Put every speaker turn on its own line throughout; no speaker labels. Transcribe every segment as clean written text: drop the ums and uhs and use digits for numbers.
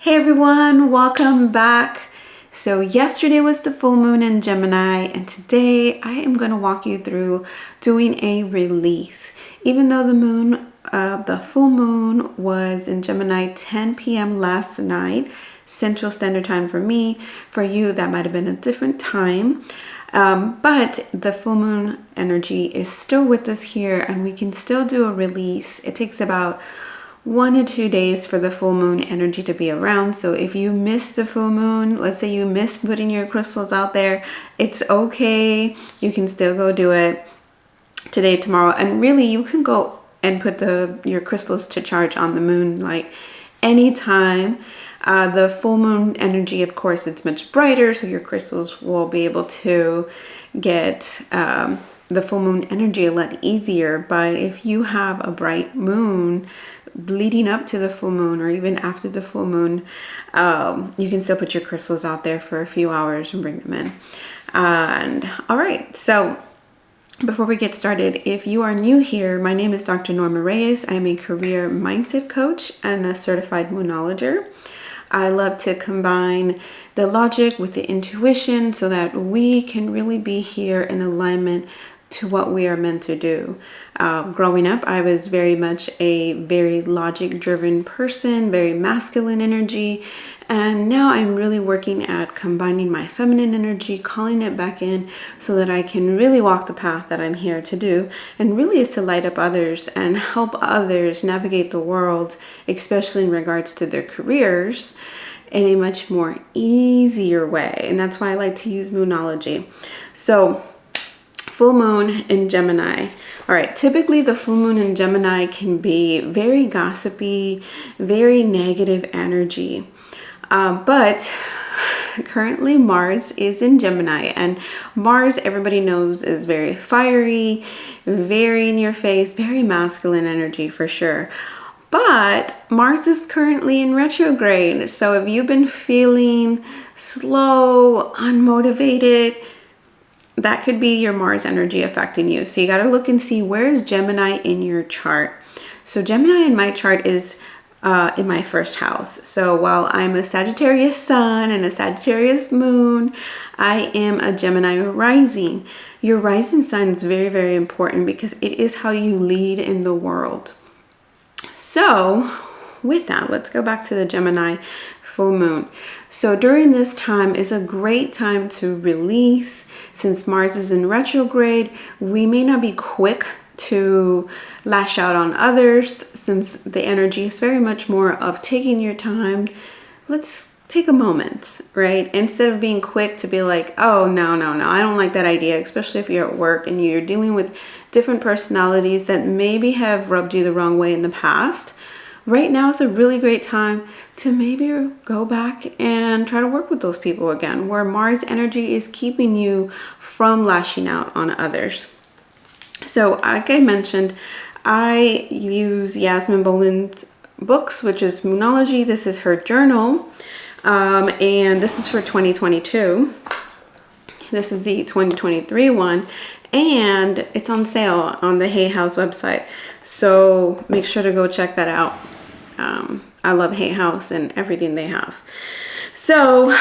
Hey everyone, welcome back. So yesterday was the full moon in Gemini, and today I am going to walk you through doing a release. Even though the full moon was in Gemini 10 p.m. last night, Central Standard Time for me. For you, that might have been a different time. But the full moon energy is still with us here, and we can still do a release. It takes about 1 to 2 days for the full moon energy to be around. So if you miss the full moon, let's say you miss putting your crystals out there, it's okay. You can still go do it today, tomorrow, and really you can go and put your crystals to charge on the moon like anytime. The full moon energy, of course, it's much brighter, so your crystals will be able to get the full moon energy a lot easier. But if you have a bright moon leading up to the full moon or even after the full moon, you can still put your crystals out there for a few hours and bring them in. And all right, so before we get started, if you are new here, my name is Dr. Norma Reyes. I'm a career mindset coach and a certified moonologer. I love to combine the logic with the intuition so that we can really be here in alignment to what we are meant to do. Growing up, I was very much a very logic-driven person, very masculine energy, and now I'm really working at combining my feminine energy, calling it back in so that I can really walk the path that I'm here to do, and really is to light up others and help others navigate the world, especially in regards to their careers, in a much more easier way. And that's why I like to use moonology. So full moon in Gemini. All right, typically the full moon in Gemini can be very gossipy, very negative energy. But currently Mars is in Gemini, and Mars, everybody knows, is very fiery, very in your face, very masculine energy for sure. But Mars is currently in retrograde. So if you've been feeling slow, unmotivated, that could be your Mars energy affecting you. So you got to look and see, where is Gemini in your chart? So Gemini in my chart is in my first house. So while I'm a Sagittarius sun and a Sagittarius moon, I am a Gemini rising. Your rising sign is very, very important because it is how you lead in the world. So with that, let's go back to the Gemini full moon. So during this time is a great time to release. Since Mars is in retrograde, we may not be quick to lash out on others, since the energy is very much more of taking your time. Let's take a moment, right? Instead of being quick to be like, oh, no, I don't like that idea, especially if you're at work and you're dealing with different personalities that maybe have rubbed you the wrong way in the past. Right now is a really great time to maybe go back and try to work with those people again, where Mars energy is keeping you from lashing out on others. So like I mentioned, I use Yasmin Boland's books, which is Moonology. This is her journal, and this is for 2022. This is the 2023 one, and it's on sale on the Hay House website. So make sure to go check that out. I love Hay House and everything they have. So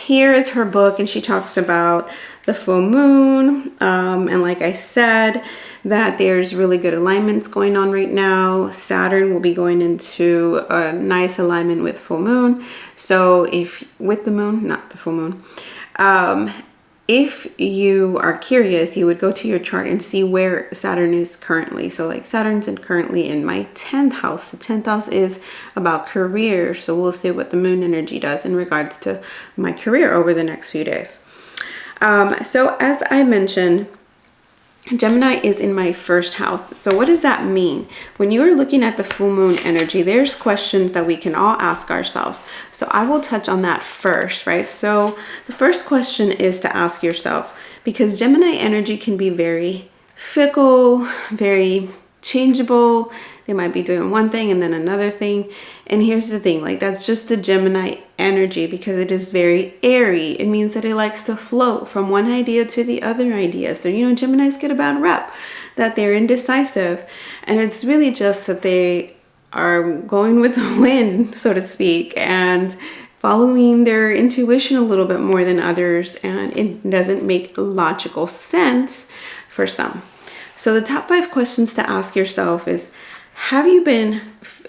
here is her book, and she talks about the full moon. And like I said, that there's really good alignments going on right now. Saturn will be going into a nice alignment with full moon. So with the moon, not the full moon, if you are curious, you would go to your chart and see where Saturn is currently. So like Saturn's currently in my 10th house. The 10th house is about career. So we'll see what the moon energy does in regards to my career over the next few days. So as I mentioned, Gemini is in my first house. So what does that mean? When you are looking at the full moon energy, there's questions that we can all ask ourselves. So I will touch on that first, right? So the first question is to ask yourself, because Gemini energy can be very fickle, very changeable. They might be doing one thing and then another thing. And here's the thing, like that's just the Gemini energy, because it is very airy. It means that it likes to float from one idea to the other idea. So, Geminis get a bad rep, that they're indecisive. And it's really just that they are going with the wind, so to speak, and following their intuition a little bit more than others, and it doesn't make logical sense for some. So the top 5 questions to ask yourself is, have you been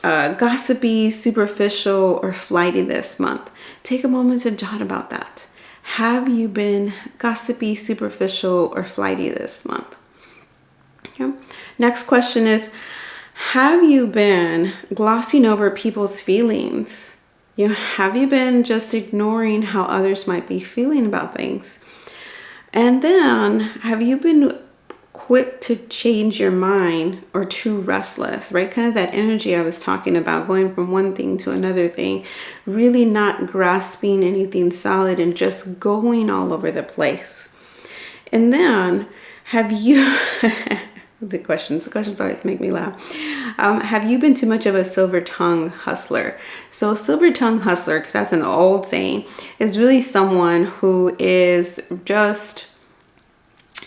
gossipy, superficial, or flighty this month? Take a moment to jot about that. Have you been gossipy, superficial, or flighty this month? Okay. Next question is, have you been glossing over people's feelings? Have you been just ignoring how others might be feeling about things? And then, have you been quick to change your mind or too restless, right? Kind of that energy I was talking about, going from one thing to another thing, really not grasping anything solid and just going all over the place. And then, have you... The questions always make me laugh. Have you been too much of a silver tongue hustler? So silver tongue hustler, because that's an old saying, is really someone who is just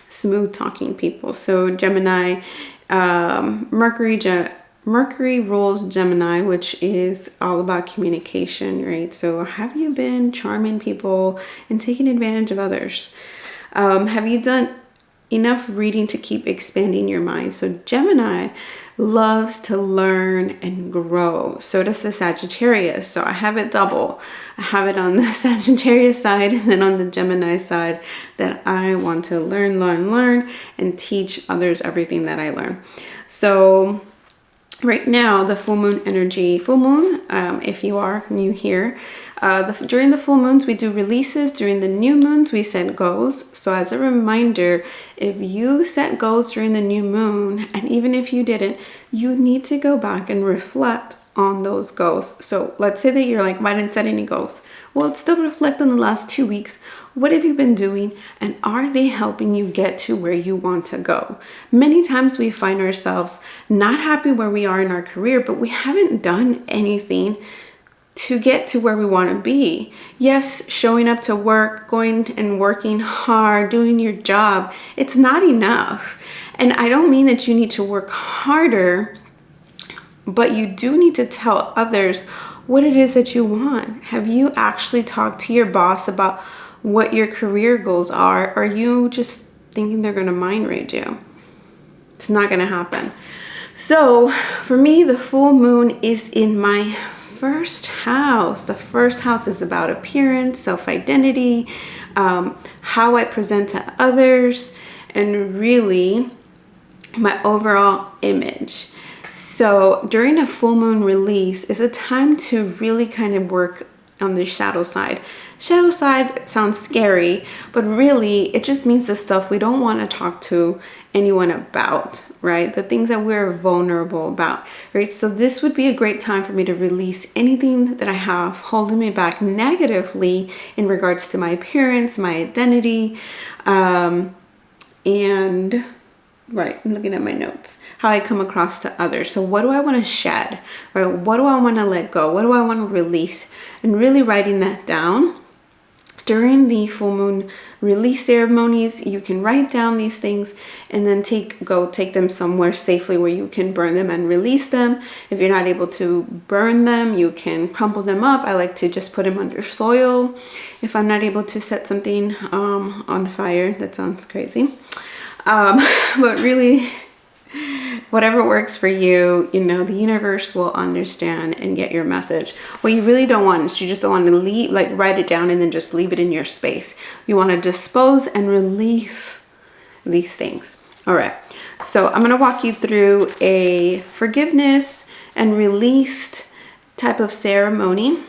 smooth talking people. So Gemini, Mercury rules Gemini, which is all about communication, right? So have you been charming people and taking advantage of others? Have you done enough reading to keep expanding your mind? So Gemini loves to learn and grow. So does the Sagittarius. So I have it double. I have it on the Sagittarius side and then on the Gemini side, that I want to learn, and teach others everything that I learn. So right now, the full moon energy, if you are new here, during the full moons, we do releases. During the new moons, we set goals. So as a reminder, if you set goals during the new moon, and even if you didn't, you need to go back and reflect on those goals. So let's say that you're like, I didn't set any goals. Well, still reflect on the last 2 weeks. What have you been doing? And are they helping you get to where you want to go? Many times we find ourselves not happy where we are in our career, but we haven't done anything to get to where we want to be. Yes, showing up to work, going and working hard, doing your job, it's not enough. And I don't mean that you need to work harder, but you do need to tell others what it is that you want. Have you actually talked to your boss about what your career goals are? Or are you just thinking they're going to mind read you? It's not going to happen. So for me, the full moon is in my first house. The first house is about appearance, self-identity, how I present to others, and really my overall image. So during a full moon release is a time to really kind of work on the shadow side. Shadow side sounds scary, but really it just means the stuff we don't want to talk to anyone about, right? The things that we're vulnerable about, right? So this would be a great time for me to release anything that I have holding me back negatively in regards to my appearance, my identity, and right, I'm looking at my notes, how I come across to others. So what do I want to shed, right? What do I want to let go? What do I want to release? And really writing that down. During the full moon release ceremonies, you can write down these things and then take them somewhere safely where you can burn them and release them. If you're not able to burn them, you can crumple them up. I like to just put them under soil. If I'm not able to set something on fire, that sounds crazy. But really, whatever works for you, the universe will understand and get your message. What you really don't want is you just don't want to write it down and then just leave it in your space. You want to dispose and release these things. All right. So I'm going to walk you through a forgiveness and released type of ceremony.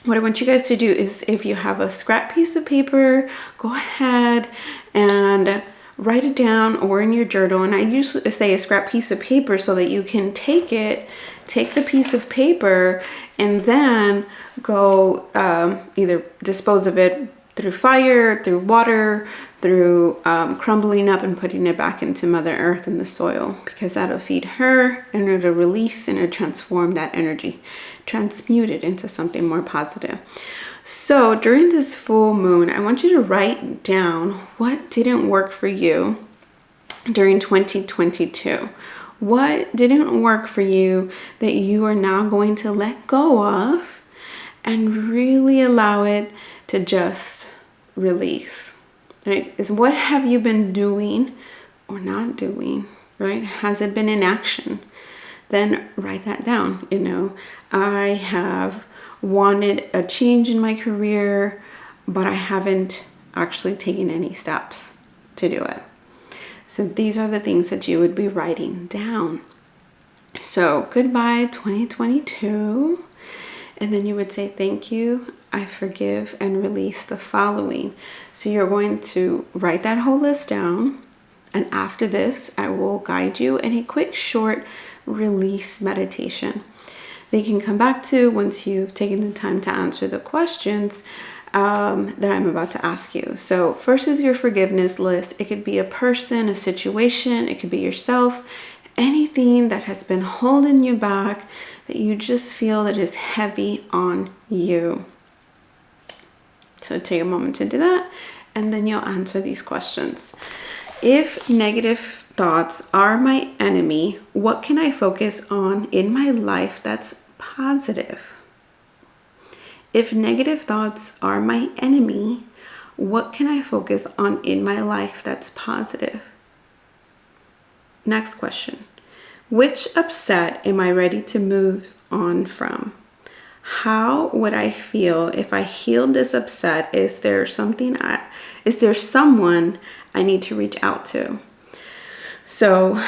What I want you guys to do is, if you have a scrap piece of paper, go ahead and write it down, or in your journal. And I usually say a scrap piece of paper so that you can take the piece of paper and then go either dispose of it through fire, through water, through crumbling up and putting it back into Mother Earth and the soil, because that'll feed her and it'll release and it'll transform that energy, transmute it into something more positive. So during this full moon, I want you to write down what didn't work for you during 2022. What didn't work for you that you are now going to let go of and really allow it to just release, right? Is what have you been doing or not doing, right? Has it been in action? Then write that down. I have wanted a change in my career, but I haven't actually taken any steps to do it. So these are the things that you would be writing down. So goodbye 2022. And then you would say, thank you, I forgive, and release the following. So you're going to write that whole list down. And after this, I will guide you in a quick, short release meditation that you can come back to once you've taken the time to answer the questions that I'm about to ask you. So first is your forgiveness list. It could be a person, a situation, it could be yourself, anything that has been holding you back that you just feel that is heavy on you. So take a moment to do that, and then you'll answer these questions. If negative thoughts are my enemy, what can I focus on in my life that's positive? If negative thoughts are my enemy, what can I focus on in my life that's positive? Next question. Which upset am I ready to move on from? How would I feel if I healed this upset? Is there someone I need to reach out to? So,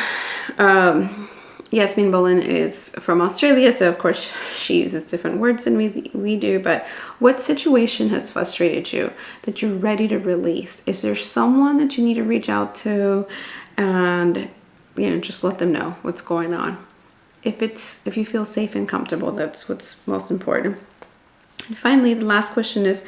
Yasmin Bolin is from Australia, so of course she uses different words than we do, but what situation has frustrated you that you're ready to release? Is there someone that you need to reach out to and just let them know what's going on? If you feel safe and comfortable, that's what's most important. And finally, the last question is,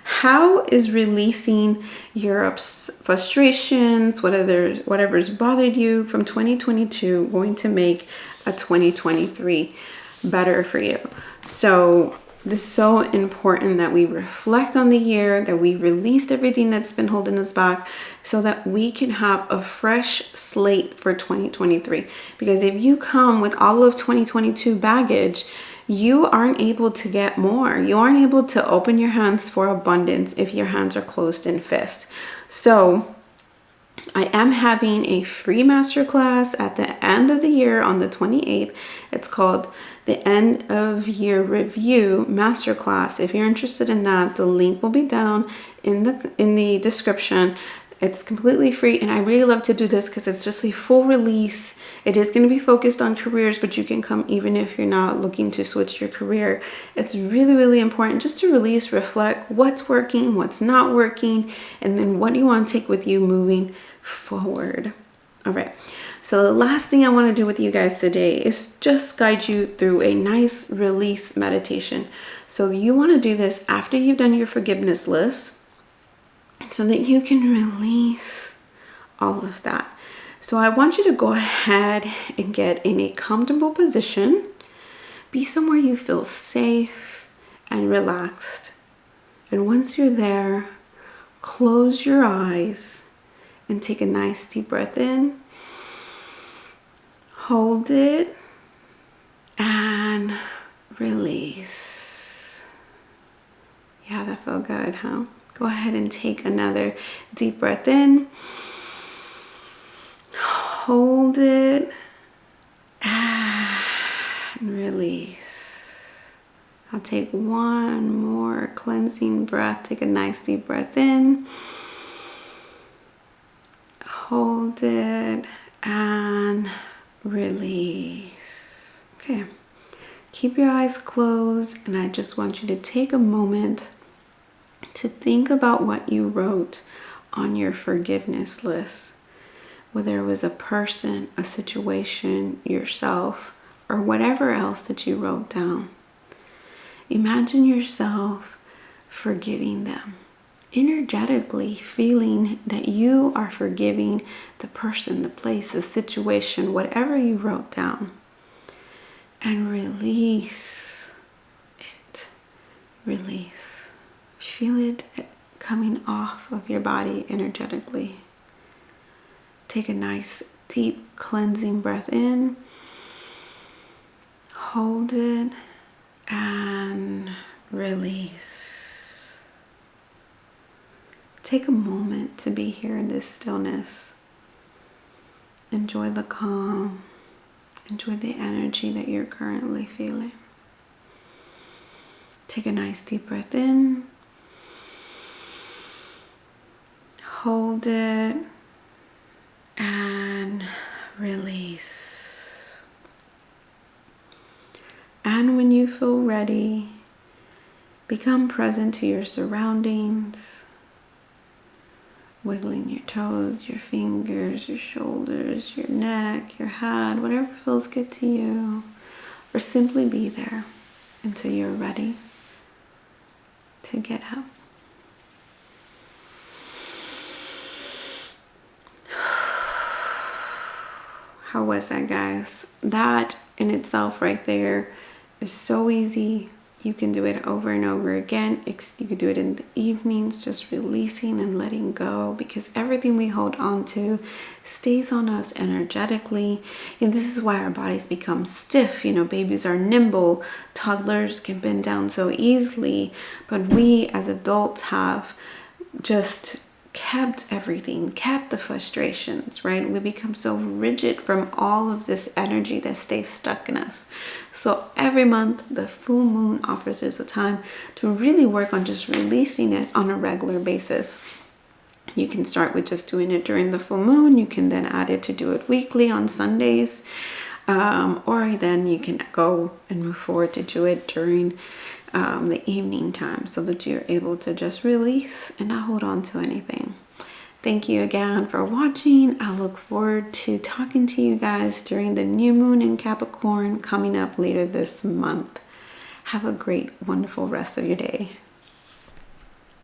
how is releasing your frustrations, whatever's bothered you from 2022, going to make a 2023 better for you? So this is so important that we reflect on the year, that we released everything that's been holding us back, so that we can have a fresh slate for 2023. Because if you come with all of 2022 baggage, you aren't able to get more. You aren't able to open your hands for abundance if your hands are closed in fists. So I am having a free masterclass at the end of the year on the 28th. It's called the End of Year Review Masterclass. If you're interested in that, the link will be down in the description. It's completely free, and I really love to do this because it's just a full release. It is going to be focused on careers, but you can come even if you're not looking to switch your career. It's really, really important just to release, reflect what's working, what's not working, and then what do you want to take with you moving forward. All right. So the last thing I want to do with you guys today is just guide you through a nice release meditation. So you want to do this after you've done your forgiveness list so that you can release all of that. So I want you to go ahead and get in a comfortable position. Be somewhere you feel safe and relaxed. And once you're there, close your eyes and take a nice deep breath in. Hold it and release. Yeah, that felt good, huh? Go ahead and take another deep breath in. Hold it and release. I'll take one more cleansing breath. Take a nice deep breath in. Hold it and release. Okay. Keep your eyes closed, and I just want you to take a moment to think about what you wrote on your forgiveness list. Whether it was a person, a situation, yourself, or whatever else that you wrote down. Imagine yourself forgiving them. Energetically feeling that you are forgiving the person, the place, the situation, whatever you wrote down. And release it. Release. Feel it coming off of your body energetically. Take a nice deep cleansing breath in. Hold it and release. Take a moment to be here in this stillness. Enjoy the calm. Enjoy the energy that you're currently feeling. Take a nice deep breath in. Hold it and release. And when you feel ready, become present to your surroundings, wiggling your toes, your fingers, your shoulders, your neck, your head, whatever feels good to you, or simply be there until you're ready to get up. How was that, guys? That in itself right there is so easy. You can do it over and over again. You could do it in the evenings, just releasing and letting go, because everything we hold on to stays on us energetically. And this is why our bodies become stiff. You know, babies are nimble. Toddlers can bend down so easily. But we as adults have just kept everything, kept the frustrations, right? We become so rigid from all of this energy that stays stuck in us. So every month, the full moon offers us a time to really work on just releasing it on a regular basis. You can start with just doing it during the full moon. You can then add it to do it weekly on Sundays. Or then you can go and move forward to do it during the evening time, so that you're able to just release and not hold on to anything. Thank you again for watching. I look forward to talking to you guys during the new moon in Capricorn coming up later this month. Have a great, wonderful rest of your day.